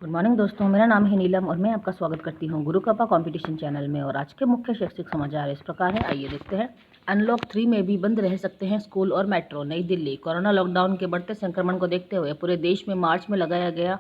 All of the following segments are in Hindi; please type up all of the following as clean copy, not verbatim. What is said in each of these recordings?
गुड मॉर्निंग दोस्तों, मेरा नाम है नीलम और मैं आपका स्वागत करती हूं गुरु कृपा कंपटीशन चैनल में। और आज के मुख्य शैक्षिक समाचार इस प्रकार है, आइए देखते हैं। अनलॉक 3 में भी बंद रह सकते हैं स्कूल और मेट्रो। नई दिल्ली। कोरोना लॉकडाउन के बढ़ते संक्रमण को देखते हुए पूरे देश में मार्च में लगाया गया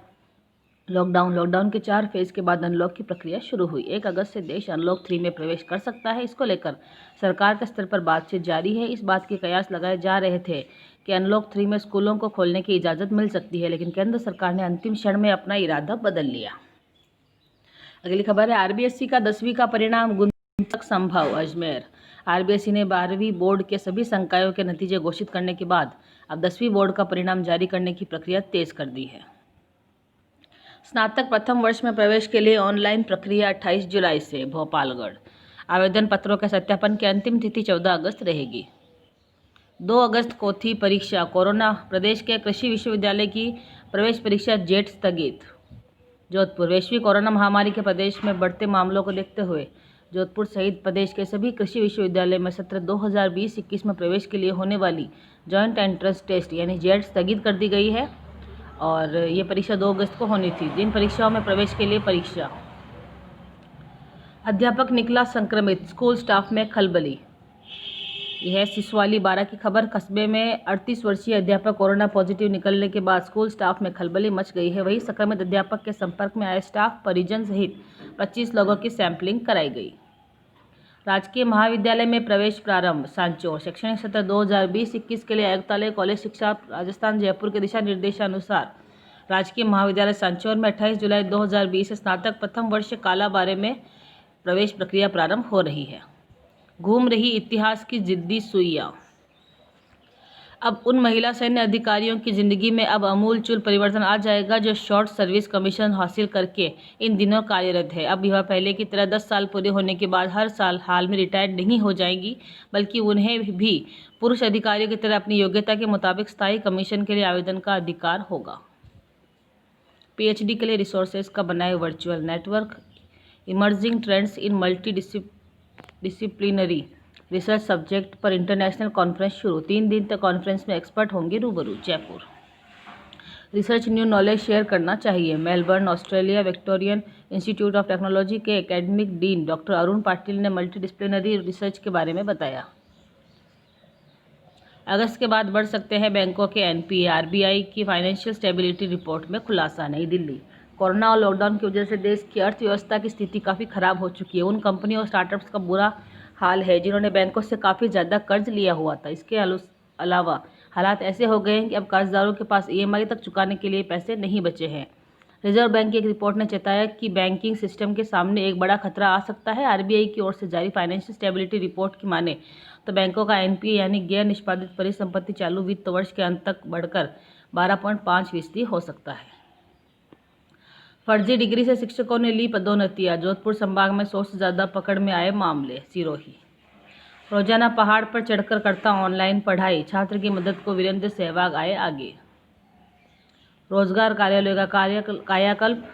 लॉकडाउन के 4 फेज के बाद अनलॉक की प्रक्रिया शुरू हुई। 1 अगस्त से देश अनलॉक 3 में प्रवेश कर सकता है। इसको लेकर सरकार के स्तर पर बातचीत जारी है। इस बात के कयास लगाए जा रहे थे कि अनलॉक 3 में स्कूलों को खोलने की इजाज़त मिल सकती है, लेकिन केंद्र सरकार ने अंतिम क्षण में अपना इरादा बदल लिया। अगली खबर है, आरबीएसई का 10वीं का परिणाम गुंतक संभव। अजमेर। आरबीएसई ने 12वीं बोर्ड के सभी संकायों के नतीजे घोषित करने के बाद अब 10वीं बोर्ड का परिणाम जारी करने की प्रक्रिया तेज कर दी है। स्नातक प्रथम वर्ष में प्रवेश के लिए ऑनलाइन प्रक्रिया 28 जुलाई से। भोपालगढ़। आवेदन पत्रों के सत्यापन की अंतिम तिथि 14 अगस्त रहेगी। 2 अगस्त को थी परीक्षा। कोरोना। प्रदेश के कृषि विश्वविद्यालय की प्रवेश परीक्षा जेट स्थगित। जोधपुर। वैश्विक कोरोना महामारी के प्रदेश में बढ़ते मामलों को देखते हुए जोधपुर सहित प्रदेश के सभी कृषि विश्वविद्यालय में सत्र 2020-21 में प्रवेश के लिए होने वाली जॉइंट एंट्रेंस टेस्ट यानी जेट स्थगित कर दी गई है और ये परीक्षा 2 अगस्त को होनी थी। जिन परीक्षाओं में प्रवेश के लिए परीक्षा। अध्यापक निकला संक्रमित, स्कूल स्टाफ में खलबली। यह है सिसवाली 12 की खबर। कस्बे में 38 वर्षीय अध्यापक कोरोना पॉजिटिव निकलने के बाद स्कूल स्टाफ में खलबली मच गई है। वहीं संक्रमित अध्यापक के संपर्क में आए स्टाफ, परिजन सहित 25 लोगों की सैंपलिंग कराई गई। राजकीय महाविद्यालय में प्रवेश प्रारंभ। सांचौर। शैक्षणिक सत्र 2020-21 के लिए आयुक्तालय कॉलेज शिक्षा राजस्थान जयपुर के दिशा निर्देशानुसार राजकीय महाविद्यालय सांचौर में 28 जुलाई 2020 से स्नातक प्रथम वर्ष कालाबारे में प्रवेश प्रक्रिया प्रारंभ हो रही है। घूम रही इतिहास की जिद्दी सुइयां। अब उन महिला सैन्य अधिकारियों की जिंदगी में अब अमूलचूल परिवर्तन आ जाएगा जो शॉर्ट सर्विस कमीशन हासिल करके इन दिनों कार्यरत है। अब यह पहले की तरह 10 साल पूरे होने के बाद हर साल हाल में रिटायर्ड नहीं हो जाएंगी, बल्कि उन्हें भी पुरुष अधिकारियों की तरह अपनी योग्यता के मुताबिक स्थायी कमीशन के लिए आवेदन का अधिकार होगा। पीएचडी के लिए रिसोर्सेज का बनाए virtual network. Emerging trends in multidisciplinary research subject पर इंटरनेशनल कॉन्फ्रेंस शुरू। 3 दिन तक कॉन्फ्रेंस में एक्सपर्ट होंगे रूबरू। Jaipur. Research new knowledge share करना चाहिए। Melbourne, Australia. Victorian Institute of Technology के academic dean doctor Arun Patil ने मल्टी डिसिप्लिनरी रिसर्च के बारे में बताया। अगस्त के बाद बढ़ सकते हैं बैंकों के एनपीए। आरबीआई की फाइनेंशियल स्टेबिलिटी रिपोर्ट में खुलासा। नई दिल्ली। कोरोना और लॉकडाउन की वजह से देश की अर्थव्यवस्था की स्थिति काफ़ी खराब हो चुकी है। उन कंपनियों और स्टार्टअप्स का बुरा हाल है जिन्होंने बैंकों से काफ़ी ज़्यादा कर्ज लिया हुआ था। इसके अलावा हालात ऐसे हो गए हैं कि अब कर्जदारों के पास ईएमआई तक चुकाने के लिए पैसे नहीं बचे हैं। रिजर्व बैंक की एक रिपोर्ट ने चेताया कि बैंकिंग सिस्टम के सामने एक बड़ा खतरा आ सकता है। आरबीआई की ओर से जारी फाइनेंशियल स्टेबिलिटी रिपोर्ट की माने तो बैंकों का एनपीए यानी गैर निष्पादित परिसंपत्ति चालू वित्त वर्ष के अंत तक बढ़कर 12.5% हो सकता है। फर्जी डिग्री से शिक्षकों ने ली पदोन्नतियां। जोधपुर संभाग में 100 से ज़्यादा पकड़ में आए मामले। सिरोही। रोजाना पहाड़ पर चढ़कर करता ऑनलाइन पढ़ाई, छात्र की मदद को वीरेंद्र सहवाग आए आगे। रोजगार कार्यालय का कायाकल्प।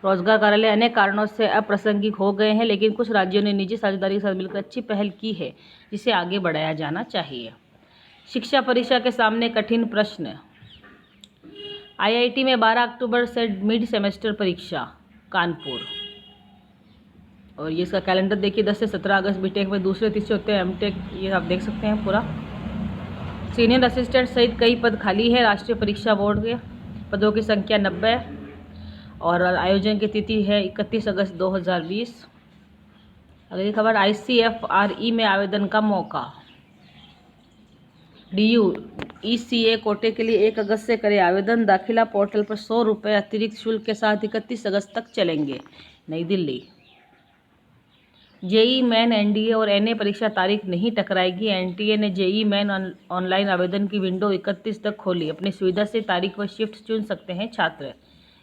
रोजगार कार्यालय अनेक कारणों से अप्रासंगिक हो गए हैं, लेकिन कुछ राज्यों ने निजी साझेदारी के साथ मिलकर अच्छी पहल की है जिसे आगे बढ़ाया जाना चाहिए। शिक्षा परीक्षा के सामने कठिन प्रश्न। आईआईटी में 12 अक्टूबर से मिड सेमेस्टर परीक्षा। कानपुर। और ये इसका कैलेंडर देखिए, 10 से 17 अगस्त बीटेक में दूसरे तीसरे होते हैं। एमटेक ये आप देख सकते हैं पूरा। सीनियर असिस्टेंट सहित कई पद खाली है। राष्ट्रीय परीक्षा बोर्ड के पदों की संख्या 90 और आयोजन की तिथि है 31 अगस्त 2020। अगली खबर, आईसीएफआरई में आवेदन का मौका। डीयू ईसीए कोटे के लिए 1 अगस्त से करें आवेदन। दाखिला पोर्टल पर 100 रुपये अतिरिक्त शुल्क के साथ 31 अगस्त तक चलेंगे। नई दिल्ली। जेई मेन एनडीए और एनए परीक्षा तारीख नहीं टकराएगी। एनटीए ने जेई मेन ऑनलाइन आवेदन की विंडो 31 तक खोली। अपनी सुविधा से तारीख व शिफ्ट चुन सकते हैं छात्र।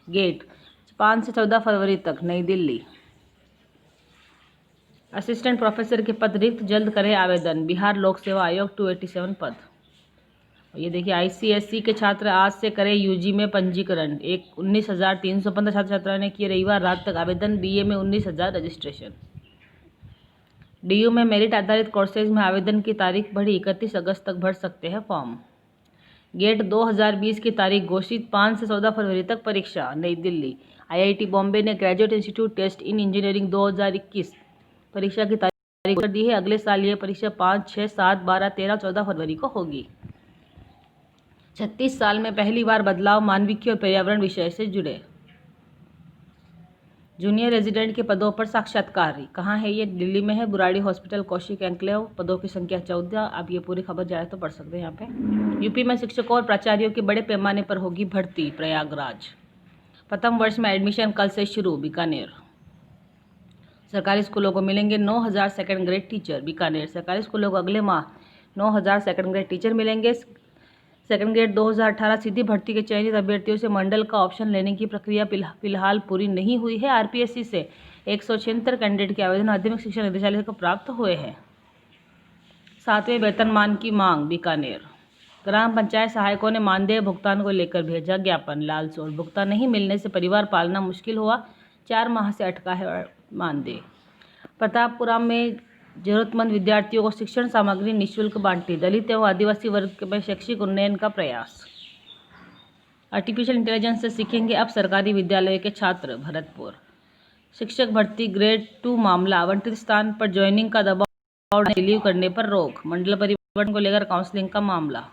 गेट 5 से 14 फरवरी तक। नई दिल्ली। असिस्टेंट प्रोफेसर के पद रिक्त, जल्द करें आवेदन। बिहार लोक सेवा आयोग 287 पद। ये देखिए, आईसीएसई के छात्र आज से करें यूजी में पंजीकरण। 19,315 छात्र छात्राओं ने किए रविवार रात तक आवेदन। बीए में 19,000 रजिस्ट्रेशन। डीयू में मेरिट आधारित कोर्सेज में आवेदन की तारीख बढ़ी। 31 अगस्त तक भर सकते हैं फॉर्म। गेट 2020 की तारीख घोषित, 5 से 14 फरवरी तक परीक्षा। नई दिल्ली, आईआईटी बॉम्बे ने graduate institute test in engineering 2021 परीक्षा की तारीख कर दी है। अगले साल यह परीक्षा 5, 6, 7, 12, 13, 14 फरवरी को होगी। 36 साल में पहली बार बदलाव, मानविकी और पर्यावरण विषय से जुड़े। जूनियर रेजिडेंट के पदों पर साक्षात्कार कहाँ है ये? दिल्ली में है, बुराड़ी हॉस्पिटल, कौशिक एन्क्लेव। पदों की संख्या 14। आप ये पूरी खबर चाहे तो पढ़ सकते हैं यहाँ पे। यूपी में शिक्षकों और प्राचार्यों की बड़े पैमाने पर होगी भर्ती, प्रयागराज। प्रथम वर्ष में एडमिशन कल से शुरू, बीकानेर। सरकारी स्कूलों को मिलेंगे 9,000 सेकेंड ग्रेड टीचर, बीकानेर। सरकारी स्कूलों को अगले माह 9,000 सेकेंड ग्रेड टीचर मिलेंगे। सेकेंड ग्रेड 2018 सीधी भर्ती के चयनित अभ्यर्थियों से मंडल का ऑप्शन लेने की प्रक्रिया फिलहाल पूरी नहीं हुई है। आरपीएससी से 176 कैंडिडेट के आवेदन माध्यमिक शिक्षा निदेशालय को प्राप्त हुए हैं। 7वें वेतनमान की मांग, बीकानेर। ग्राम पंचायत सहायकों ने मानदेय भुगतान को लेकर भेजा ज्ञापन, लालसोट। भुगतान नहीं मिलने से परिवार पालना मुश्किल हुआ, 4 माह से अटका है मानदेय। प्रतापपुरा में जरूरतमंद विद्यार्थियों को शिक्षण सामग्री निःशुल्क बांटी, दलित एवं आदिवासी वर्ग में शैक्षिक उन्नयन का प्रयास। आर्टिफिशियल इंटेलिजेंस से सीखेंगे अब सरकारी विद्यालय के छात्र, भरतपुर। शिक्षक भर्ती ग्रेड 2 मामला, आवंटित स्थान पर ज्वाइनिंग का दबाव, रिलीव करने पर रोक। मंडल परिवर्तन को लेकर काउंसलिंग का मामला।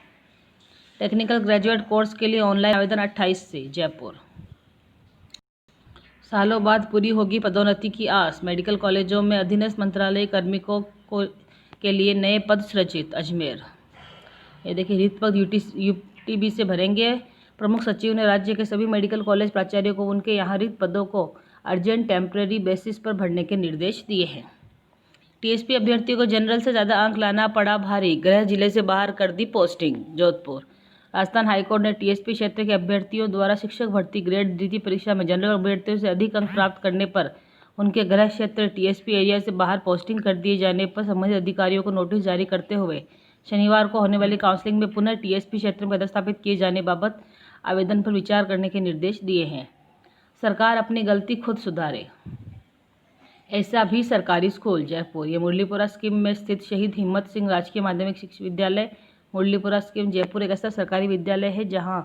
टेक्निकल ग्रेजुएट कोर्स के लिए ऑनलाइन आवेदन 28 से, जयपुर। सालों बाद पूरी होगी पदोन्नति की आस, मेडिकल कॉलेजों में अधीनस्थ मंत्रालय कार्मिकों के लिए नए पद सृजित, अजमेर। ये देखिए, रिक्त पद यूटीबी से भरेंगे। प्रमुख सचिव ने राज्य के सभी मेडिकल कॉलेज प्राचार्यों को उनके यहाँ रिक्त पदों को अर्जेंट टेम्परेरी बेसिस पर भरने के निर्देश दिए हैं। टीएसपी अभ्यर्थियों को जनरल से ज़्यादा अंक लाना पड़ा भारी, गृह जिले से बाहर कर the posting, Jodhpur. Rajasthan high court ने टीएसपी क्षेत्र के अभ्यर्थियों द्वारा शिक्षक भर्ती ग्रेड द्वितीय परीक्षा में जनरल अभ्यर्थियों से अधिक अंक प्राप्त करने पर उनके गृह क्षेत्र टीएसपी एरिया से बाहर पोस्टिंग कर दिए जाने पर संबंधित अधिकारियों को नोटिस जारी करते हुए शनिवार को होने वाली काउंसलिंग में पुनः टीएसपी क्षेत्र में पदस्थापित किए जाने बाबत आवेदन पर विचार करने के निर्देश दिए हैं। सरकार अपनी गलती खुद सुधारे, ऐसा भी सरकारी स्कूल, जयपुर। ये मुरलीपुरा स्कीम में स्थित शहीद हिम्मत सिंह राजकीय माध्यमिक शिक्षा विद्यालय, मुरलीपुरा स्कीम, जयपुर एक ऐसा सरकारी विद्यालय है जहां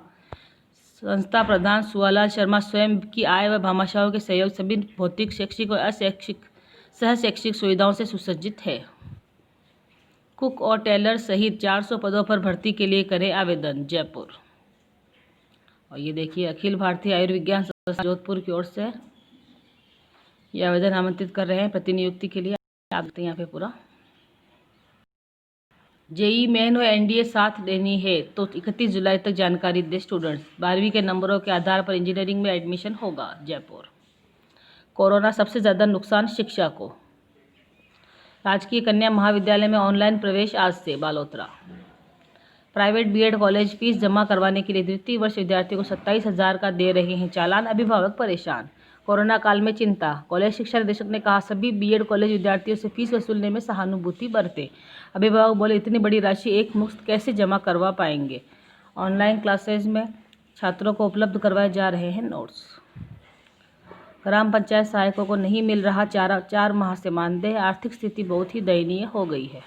संस्था प्रधान सुवालाल शर्मा स्वयं की आय व भामाशाहों के सहयोग सभी भौतिक, शैक्षिक और अशैक्षिक सह शैक्षिक सुविधाओं से सुसज्जित है। कुक और टेलर सहित 400 पदों पर भर्ती के लिए करें आवेदन, जयपुर। और ये देखिए, अखिल भारतीय आयुर्विज्ञान संस्थान जोधपुर की ओर से ये आवेदन आमंत्रित कर रहे हैं प्रतिनियुक्ति के लिए। आप देखते हैं यहाँ पे पूरा। जेई मेन व एनडीए साथ देनी है तो 31 जुलाई तक जानकारी दे स्टूडेंट्स। 12वीं के नंबरों के आधार पर इंजीनियरिंग में एडमिशन होगा, जयपुर। कोरोना सबसे ज़्यादा नुकसान शिक्षा को। राजकीय कन्या महाविद्यालय में ऑनलाइन प्रवेश आज से, Balotra. Private BEd college fees जमा करवाने के लिए द्वितीय वर्ष विद्यार्थियों को 27,000 का दे रहे हैं चालान, अभिभावक परेशान। कोरोना काल में चिंता, कॉलेज शिक्षा निदेशक ने कहा सभी बीएड कॉलेज विद्यार्थियों से फीस वसूलने में सहानुभूति बरते। अभिभावक बोले इतनी बड़ी राशि एक मुश्त कैसे जमा करवा पाएंगे। ऑनलाइन क्लासेज में छात्रों को उपलब्ध करवाए जा रहे हैं नोट्स। ग्राम पंचायत सहायकों को नहीं मिल रहा 4 माह से मानदेय, आर्थिक स्थिति बहुत ही दयनीय हो गई है,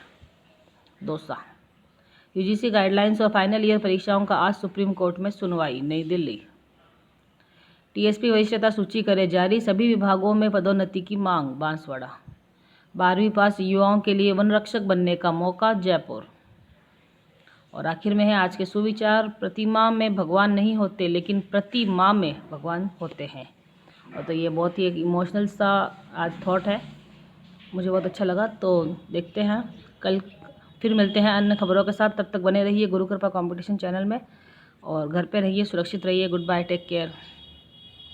दौसा। यूजीसी गाइडलाइंस और फाइनल ईयर परीक्षाओं का आज सुप्रीम कोर्ट में सुनवाई, नई दिल्ली। टीएसपी वरिष्ठता सूची करे जारी, सभी विभागों में पदोन्नति की मांग, बांसवाड़ा। 12वीं पास युवाओं के लिए वन रक्षक बनने का मौका, जयपुर। और आखिर में है आज के सुविचार, प्रतिमा में भगवान नहीं होते लेकिन प्रतिमा में भगवान होते हैं। और तो ये बहुत ही एक इमोशनल सा आज थॉट है, मुझे बहुत अच्छा लगा। तो देखते हैं, कल फिर मिलते हैं अन्य खबरों के साथ। तब तक बने रहिए गुरु कृपा कंपटीशन चैनल में और घर पे रहिए, सुरक्षित रहिए। Good bye, take care.